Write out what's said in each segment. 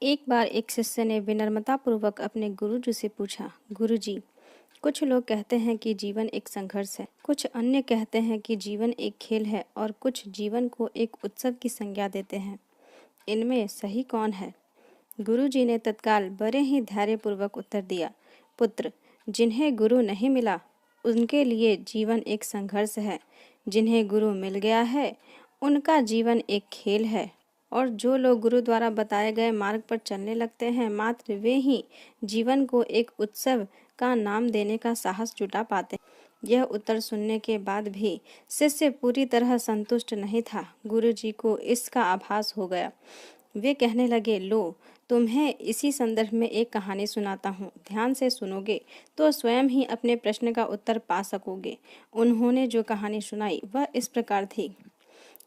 एक बार एक शिष्य ने विनम्रतापूर्वक अपने गुरुजी से पूछा, गुरुजी, कुछ लोग कहते हैं कि जीवन एक संघर्ष है, कुछ अन्य कहते हैं कि जीवन एक खेल है और कुछ जीवन को एक उत्सव की संज्ञा देते हैं। इनमें सही कौन है? गुरुजी ने तत्काल बड़े ही धैर्यपूर्वक उत्तर दिया, पुत्र, जिन्हें गुरु नहीं मिला उनके लिए जीवन एक संघर्ष है। जिन्हें गुरु मिल गया है उनका जीवन एक खेल है। और जो लोग गुरु द्वारा बताए गए मार्ग पर चलने लगते हैं, मात्र वे ही जीवन को एक उत्सव का नाम देने का साहस जुटा पाते हैं। यह उत्तर सुनने के बाद भी शिष्य पूरी तरह संतुष्ट नहीं था। गुरुजी को इसका आभास हो गया। वे कहने लगे, लो, तुम्हें इसी संदर्भ में एक कहानी सुनाता हूँ। ध्यान से सुनोगे तो स्वयं ही अपने प्रश्न का उत्तर पा सकोगे। उन्होंने जो कहानी सुनाई वह इस प्रकार थी।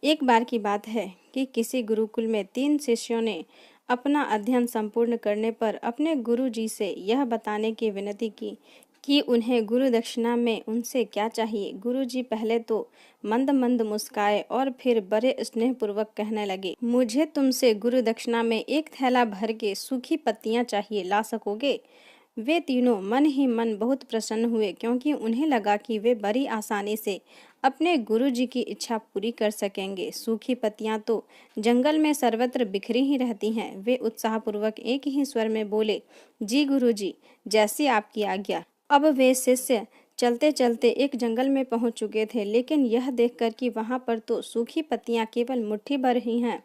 एक बार की बात है कि किसी गुरुकुल में 3 शिष्यों ने अपना अध्ययन संपूर्ण करने पर अपने गुरुजी से यह बताने की विनती की कि उन्हें गुरु दक्षिणा में उनसे क्या चाहिए। गुरुजी पहले तो मंद मंद मुस्काए और फिर बड़े स्नेहपूर्वक कहने लगे, मुझे तुमसे गुरु दक्षिणा में एक थैला भर के सूखी पत्तियां चाहिए, ला सकोगे? वे तीनों मन ही मन बहुत प्रसन्न हुए, क्योंकि उन्हें लगा कि वे बड़ी आसानी से अपने गुरुजी की इच्छा पूरी कर सकेंगे। सूखी पत्तियां तो जंगल में सर्वत्र बिखरी ही रहती हैं। वे उत्साहपूर्वक एक ही स्वर में बोले, जी गुरुजी, जैसी आपकी आज्ञा। अब वे शिष्य चलते चलते एक जंगल में पहुंच चुके थे, लेकिन यह देखकर कि वहां पर तो सूखी पत्तियां केवल मुट्ठी भर ही हैं,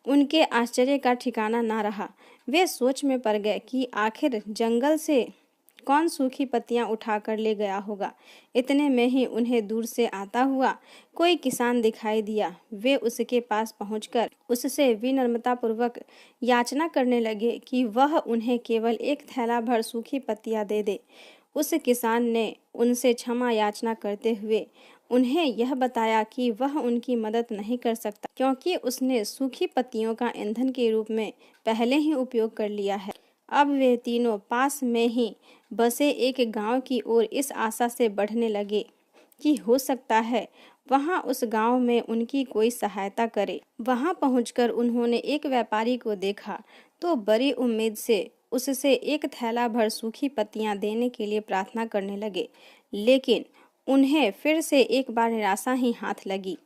उनके आश्चर्य का ठिकाना ना रहा। वे सोच में पड़ गए कि आखिर जंगल से कौन सूखी पत्तियां उठाकर ले गया होगा। इतने में ही उन्हें दूर से आता हुआ कोई किसान दिखाई दिया। वे उसके पास पहुंचकर उससे विनम्रतापूर्वक याचना करने लगे कि वह उन्हें केवल एक थैला भर सूखी पत्तियां दे दे। उस किसान ने उनसे क्षमा याचना करते हुए उन्हें यह बताया कि वह उनकी मदद नहीं कर सकता, क्योंकि उसने सूखी पत्तियों का ईंधन के रूप में पहले ही उपयोग कर लिया है। अब वे तीनों पास में ही बसे एक गांव की ओर इस आशा से बढ़ने लगे कि हो सकता है वहां उस गांव में उनकी कोई सहायता करे। वहां पहुंचकर उन्होंने एक व्यापारी को देखा तो बड़ी उम्मीद से उससे एक थैला भर सूखी पत्तियां देने के लिए प्रार्थना करने लगे, लेकिन उन्हें फिर से एक बार निराशा ही हाथ लगी,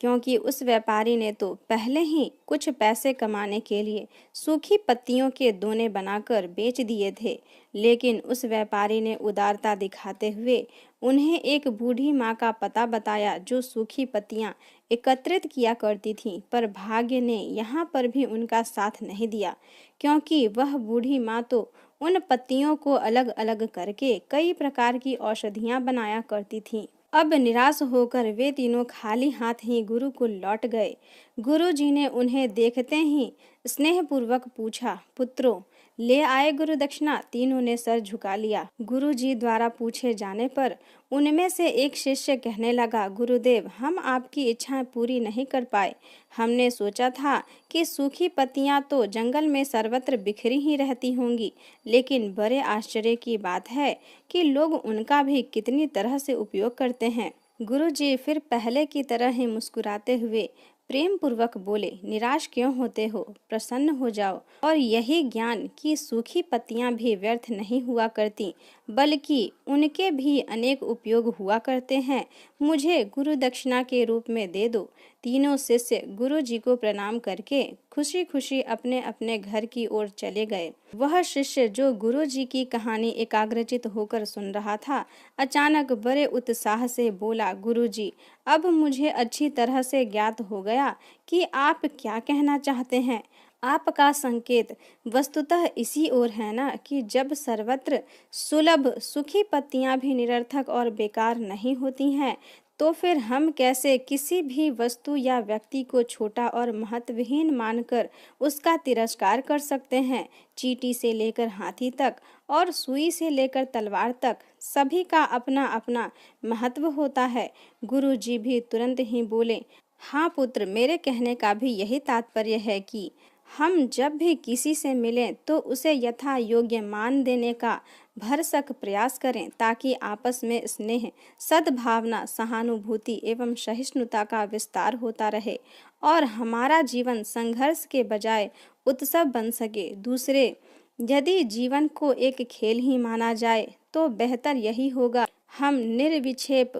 क्योंकि उस व्यापारी ने तो पहले ही कुछ पैसे कमाने के लिए सूखी पत्तियों के दोने बनाकर बेच दिए थे। लेकिन उस व्यापारी ने उदारता दिखाते हुए उन्हें एक बूढ़ी माँ का पता बताया जो सूखी पत्तियां एकत्रित किया करती थीं, पर भाग्य ने यहाँ पर भी उनका साथ नहीं दिया, क्योंकि वह बूढ़ी माँ तो उन पत्तियों को अलग अलग करके कई प्रकार की औषधियां बनाया करती थीं। अब निराश होकर वे तीनों खाली हाथ ही गुरुकुल लौट गए। गुरुजी ने उन्हें देखते ही स्नेहपूर्वक पूछा, पुत्रों, ले आए गुरु दक्षिणा? तीनों ने सर झुका लिया। गुरुजी द्वारा पूछे जाने पर उनमें से एक शिष्य कहने लगा, गुरुदेव, हम आपकी इच्छाएं पूरी नहीं कर पाए। हमने सोचा था कि सूखी पत्तियां तो जंगल में सर्वत्र बिखरी ही रहती होंगी, लेकिन बड़े आश्चर्य की बात है कि लोग उनका भी कितनी तरह से उपयोग करते हैं। गुरुजी फिर पहले की तरह ही मुस्कुराते हुए प्रेम पूर्वक बोले, निराश क्यों होते हो? प्रसन्न हो जाओ और यही ज्ञान कि सूखी पत्तियां भी व्यर्थ नहीं हुआ करती, बल्कि उनके भी अनेक उपयोग हुआ करते हैं, मुझे गुरु दक्षिणा के रूप में दे दो। तीनों शिष्य गुरु जी को प्रणाम करके खुशी खुशी अपने अपने घर की ओर चले गए। वह शिष्य जो गुरु जी की कहानी एकाग्रचित होकर सुन रहा था, अचानक बड़े उत्साह से बोला, गुरु जी, अब मुझे अच्छी तरह से ज्ञात हो गया कि आप क्या कहना चाहते हैं। आपका संकेत वस्तुतः इसी ओर है ना कि जब सर्वत्र सुलभ सूखी पत्तियां भी निरर्थक और बेकार नहीं होती हैं, तो फिर हम कैसे किसी भी वस्तु या व्यक्ति को छोटा और महत्वहीन मानकर उसका तिरस्कार कर सकते हैं। चींटी से लेकर हाथी तक और सुई से लेकर तलवार तक सभी का अपना अपना महत्व होता है। गुरु जी भी तुरंत ही बोले, हाँ पुत्र, मेरे कहने का भी यही तात्पर्य है कि हम जब भी किसी से मिलें तो उसे यथा योग्य मान देने का भरसक प्रयास करें, ताकि आपस में स्नेह, सद्भावना, सहानुभूति एवं सहिष्णुता का विस्तार होता रहे और हमारा जीवन संघर्ष के बजाय उत्सव बन सके। दूसरे, यदि जीवन को एक खेल ही माना जाए तो बेहतर यही होगा हम निर्विक्षेप,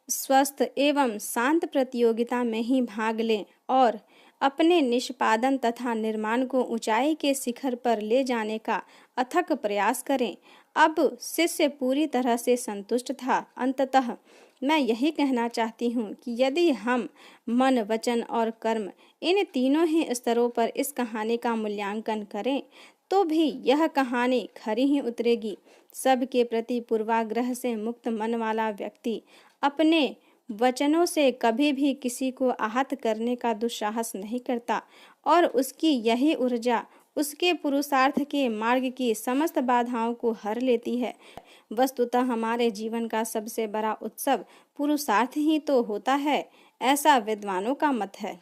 स्वस्थ एवं शांत प्रतियोगिता में ही भाग लें और अपने निष्पादन तथा निर्माण को ऊंचाई के शिखर पर ले जाने का अथक प्रयास करें। अब शिष्य पूरी तरह से संतुष्ट था। अंततः मैं यही कहना चाहती हूँ कि यदि हम मन, वचन और कर्म, इन तीनों ही स्तरों पर इस कहानी का मूल्यांकन करें तो भी यह कहानी खरी ही उतरेगी। सबके प्रति पूर्वाग्रह से मुक्त मन वाला व्यक्ति अपने वचनों से कभी भी किसी को आहत करने का दुस्साहस नहीं करता और उसकी यही ऊर्जा उसके पुरुषार्थ के मार्ग की समस्त बाधाओं को हर लेती है। वस्तुतः हमारे जीवन का सबसे बड़ा उत्सव पुरुषार्थ ही तो होता है, ऐसा विद्वानों का मत है।